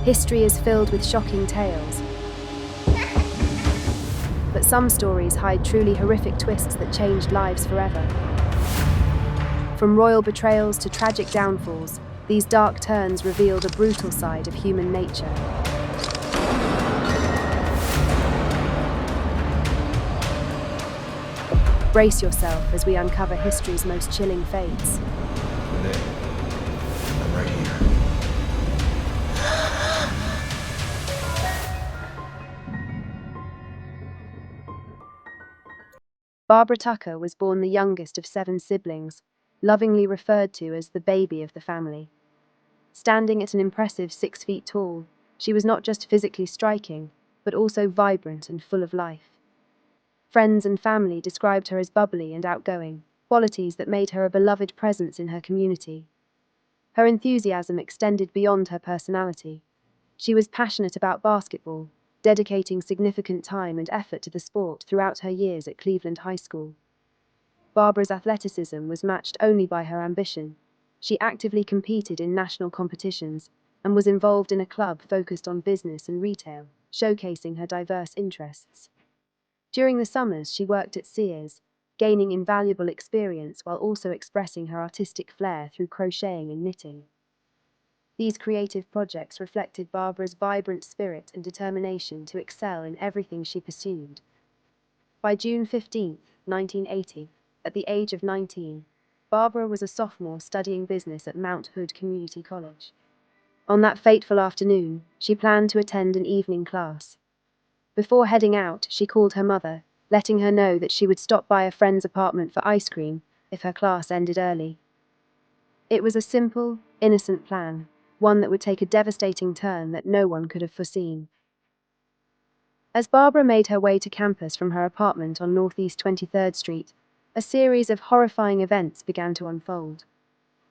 History is filled with shocking tales, but some stories hide truly horrific twists that changed lives forever. From royal betrayals to tragic downfalls, these dark turns revealed a brutal side of human nature. Brace yourself as we uncover history's most chilling fates. Renee, I'm right here. Barbara Tucker was born the youngest of 7 siblings, lovingly referred to as the baby of the family. Standing at an impressive 6 feet tall, she was not just physically striking, but also vibrant and full of life. Friends and family described her as bubbly and outgoing, qualities that made her a beloved presence in her community. Her enthusiasm extended beyond her personality. She was passionate about basketball, dedicating significant time and effort to the sport throughout her years at Cleveland High School. Barbara's athleticism was matched only by her ambition. She actively competed in national competitions and was involved in a club focused on business and retail, showcasing her diverse interests. During the summers, she worked at Sears, gaining invaluable experience while also expressing her artistic flair through crocheting and knitting. These creative projects reflected Barbara's vibrant spirit and determination to excel in everything she pursued. By June 15, 1980, at the age of 19, Barbara was a sophomore studying business at Mount Hood Community College. On that fateful afternoon, she planned to attend an evening class. Before heading out, she called her mother, letting her know that she would stop by a friend's apartment for ice cream if her class ended early. It was a simple, innocent plan, one that would take a devastating turn that no one could have foreseen. As Barbara made her way to campus from her apartment on Northeast 23rd Street, a series of horrifying events began to unfold.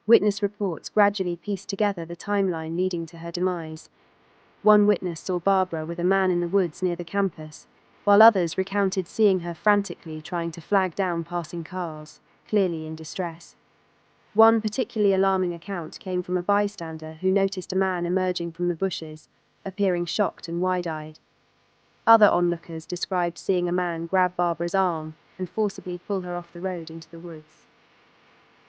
Witness reports gradually pieced together the timeline leading to her demise. One witness saw Barbara with a man in the woods near the campus, while others recounted seeing her frantically trying to flag down passing cars, clearly in distress. One particularly alarming account came from a bystander who noticed a man emerging from the bushes, appearing shocked and wide-eyed. Other onlookers described seeing a man grab Barbara's arm and forcibly pull her off the road into the woods.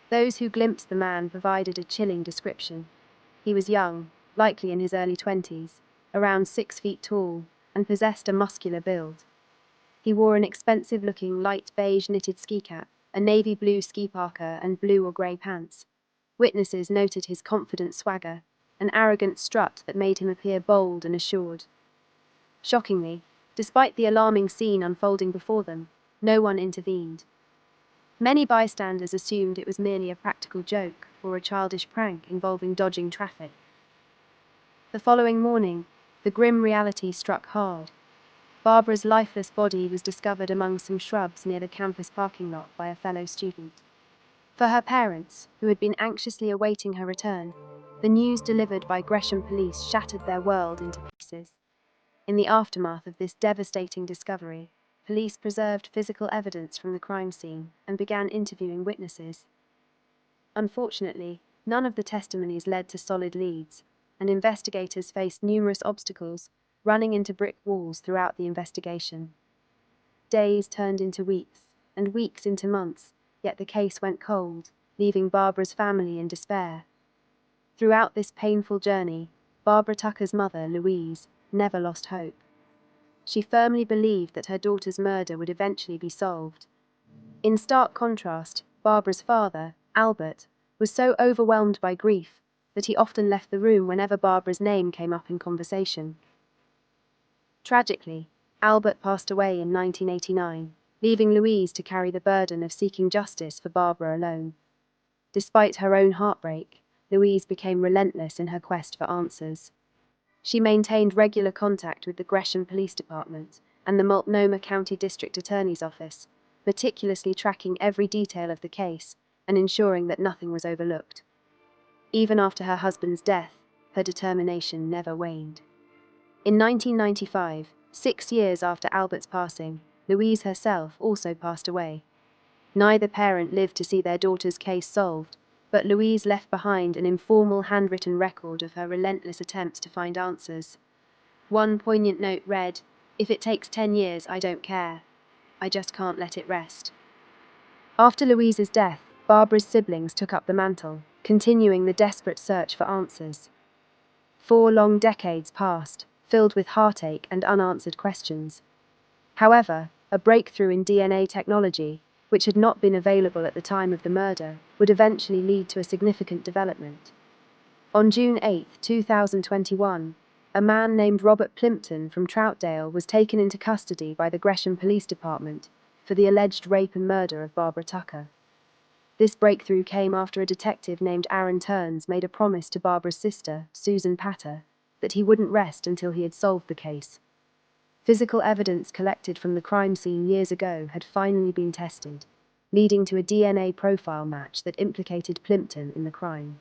Those who glimpsed the man provided a chilling description. He was young, likely in his early 20s, around 6 feet tall, and possessed a muscular build. He wore an expensive-looking light beige knitted ski cap, a navy blue ski parka, and blue or grey pants. Witnesses noted his confident swagger, an arrogant strut that made him appear bold and assured. Shockingly, despite the alarming scene unfolding before them, no one intervened. Many bystanders assumed it was merely a practical joke or a childish prank involving dodging traffic. The following morning, the grim reality struck hard. Barbara's lifeless body was discovered among some shrubs near the campus parking lot by a fellow student. For her parents, who had been anxiously awaiting her return, the news delivered by Gresham police shattered their world into pieces. In the aftermath of this devastating discovery, police preserved physical evidence from the crime scene and began interviewing witnesses. Unfortunately, none of the testimonies led to solid leads, and investigators faced numerous obstacles, running into brick walls throughout the investigation. Days turned into weeks, and weeks into months, yet the case went cold, leaving Barbara's family in despair. Throughout this painful journey, Barbara Tucker's mother, Louise, never lost hope. She firmly believed that her daughter's murder would eventually be solved. In stark contrast, Barbara's father, Albert, was so overwhelmed by grief that he often left the room whenever Barbara's name came up in conversation. Tragically, Albert passed away in 1989, leaving Louise to carry the burden of seeking justice for Barbara alone. Despite her own heartbreak, Louise became relentless in her quest for answers. She maintained regular contact with the Gresham Police Department and the Multnomah County District Attorney's Office, meticulously tracking every detail of the case and ensuring that nothing was overlooked. Even after her husband's death, her determination never waned. In 1995, 6 years after Albert's passing, Louise herself also passed away. Neither parent lived to see their daughter's case solved, but Louise left behind an informal handwritten record of her relentless attempts to find answers. One poignant note read, "If it takes 10 years, I don't care. I just can't let it rest." After Louise's death, Barbara's siblings took up the mantle, continuing the desperate search for answers. 4 long decades passed, filled with heartache and unanswered questions. However, a breakthrough in DNA technology, which had not been available at the time of the murder, would eventually lead to a significant development. On June 8, 2021, a man named Robert Plimpton from Troutdale was taken into custody by the Gresham Police Department for the alleged rape and murder of Barbara Tucker. This breakthrough came after a detective named Aaron Turns made a promise to Barbara's sister, Susan Patter, that he wouldn't rest until he had solved the case. Physical evidence collected from the crime scene years ago had finally been tested, leading to a DNA profile match that implicated Plimpton in the crime.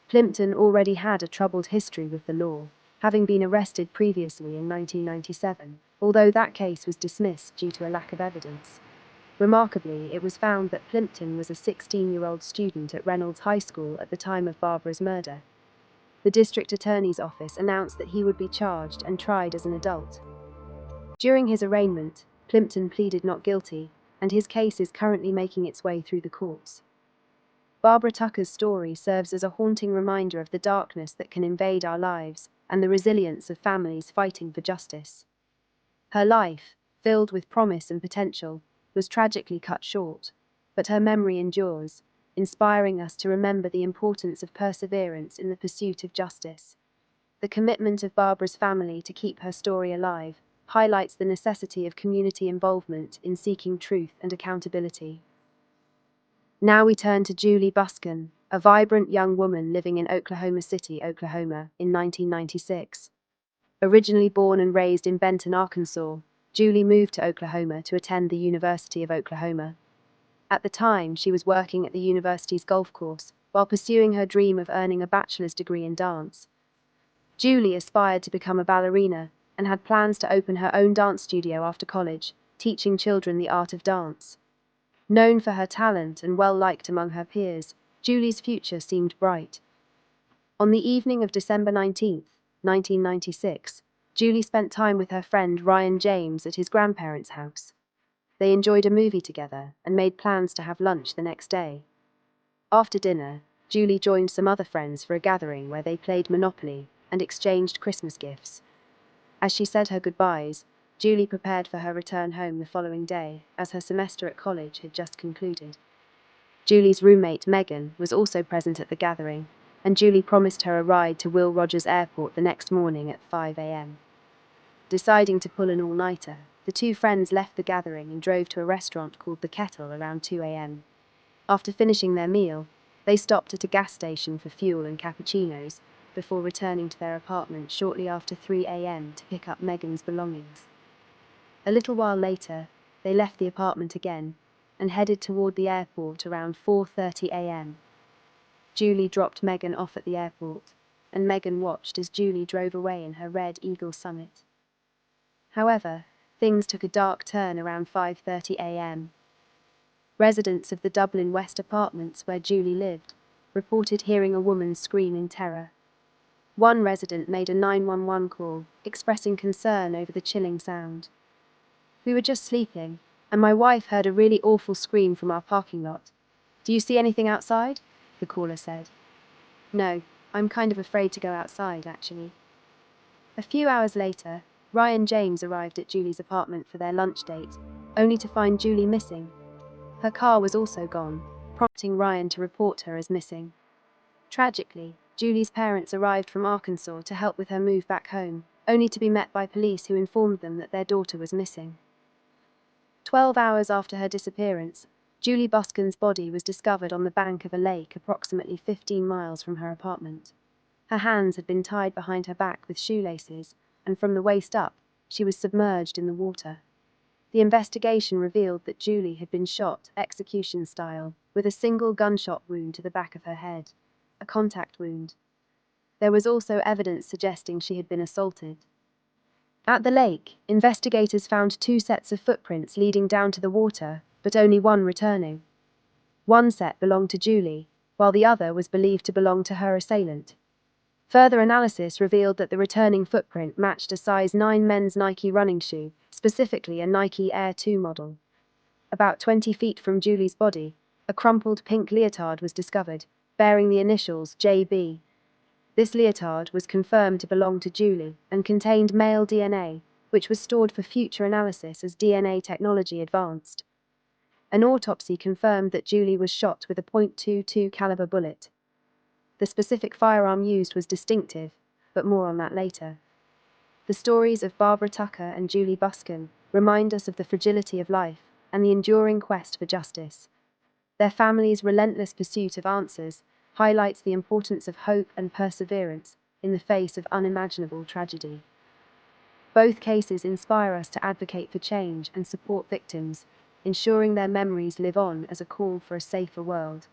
Plimpton already had a troubled history with the law, having been arrested previously in 1997, although that case was dismissed due to a lack of evidence. Remarkably, it was found that Plimpton was a 16-year-old student at Reynolds High School at the time of Barbara's murder. The district attorney's office announced that he would be charged and tried as an adult. During his arraignment, Plimpton pleaded not guilty, and his case is currently making its way through the courts. Barbara Tucker's story serves as a haunting reminder of the darkness that can invade our lives and the resilience of families fighting for justice. Her life, filled with promise and potential, was tragically cut short, but her memory endures, inspiring us to remember the importance of perseverance in the pursuit of justice. The commitment of Barbara's family to keep her story alive highlights the necessity of community involvement in seeking truth and accountability. Now we turn to Julie Busken, a vibrant young woman living in Oklahoma City, Oklahoma, in 1996. Originally born and raised in Benton, Arkansas, Julie moved to Oklahoma to attend the University of Oklahoma. At the time, she was working at the university's golf course while pursuing her dream of earning a bachelor's degree in dance. Julie aspired to become a ballerina and had plans to open her own dance studio after college, teaching children the art of dance. Known for her talent and well-liked among her peers, Julie's future seemed bright. On the evening of December 19, 1996, Julie spent time with her friend Ryan James at his grandparents' house. They enjoyed a movie together and made plans to have lunch the next day. After dinner, Julie joined some other friends for a gathering where they played Monopoly and exchanged Christmas gifts. As she said her goodbyes, Julie prepared for her return home the following day, as her semester at college had just concluded. Julie's roommate, Megan, was also present at the gathering, and Julie promised her a ride to Will Rogers Airport the next morning at 5 a.m. Deciding to pull an all-nighter, the two friends left the gathering and drove to a restaurant called The Kettle around 2 a.m. After finishing their meal, they stopped at a gas station for fuel and cappuccinos, before returning to their apartment shortly after 3 a.m. to pick up Megan's belongings. A little while later, they left the apartment again and headed toward the airport around 4:30 a.m. Julie dropped Megan off at the airport, and Megan watched as Julie drove away in her red Eagle Summit. However, things took a dark turn around 5:30 a.m. Residents of the Dublin West apartments where Julie lived reported hearing a woman scream in terror. One resident made a 911 call, expressing concern over the chilling sound. "We were just sleeping, and my wife heard a really awful scream from our parking lot. Do you see anything outside?" the caller said. "No, I'm kind of afraid to go outside, actually." A few hours later, Ryan James arrived at Julie's apartment for their lunch date, only to find Julie missing. Her car was also gone, prompting Ryan to report her as missing. Tragically, Julie's parents arrived from Arkansas to help with her move back home, only to be met by police who informed them that their daughter was missing. 12 hours after her disappearance, Julie Busken's body was discovered on the bank of a lake approximately 15 miles from her apartment. Her hands had been tied behind her back with shoelaces, and from the waist up, she was submerged in the water. The investigation revealed that Julie had been shot, execution style, with a single gunshot wound to the back of her head, a contact wound. There was also evidence suggesting she had been assaulted. At the lake, investigators found 2 sets of footprints leading down to the water, but only one returning. One set belonged to Julie, while the other was believed to belong to her assailant. Further analysis revealed that the returning footprint matched a size 9 men's Nike running shoe, specifically a Nike Air 2 model. About 20 feet from Julie's body, a crumpled pink leotard was discovered, bearing the initials JB. This leotard was confirmed to belong to Julie and contained male DNA, which was stored for future analysis as DNA technology advanced. An autopsy confirmed that Julie was shot with a .22 caliber bullet. The specific firearm used was distinctive, but more on that later. The stories of Barbara Tucker and Julie Buskin remind us of the fragility of life and the enduring quest for justice. Their family's relentless pursuit of answers highlights the importance of hope and perseverance in the face of unimaginable tragedy. Both cases inspire us to advocate for change and support victims, ensuring their memories live on as a call for a safer world.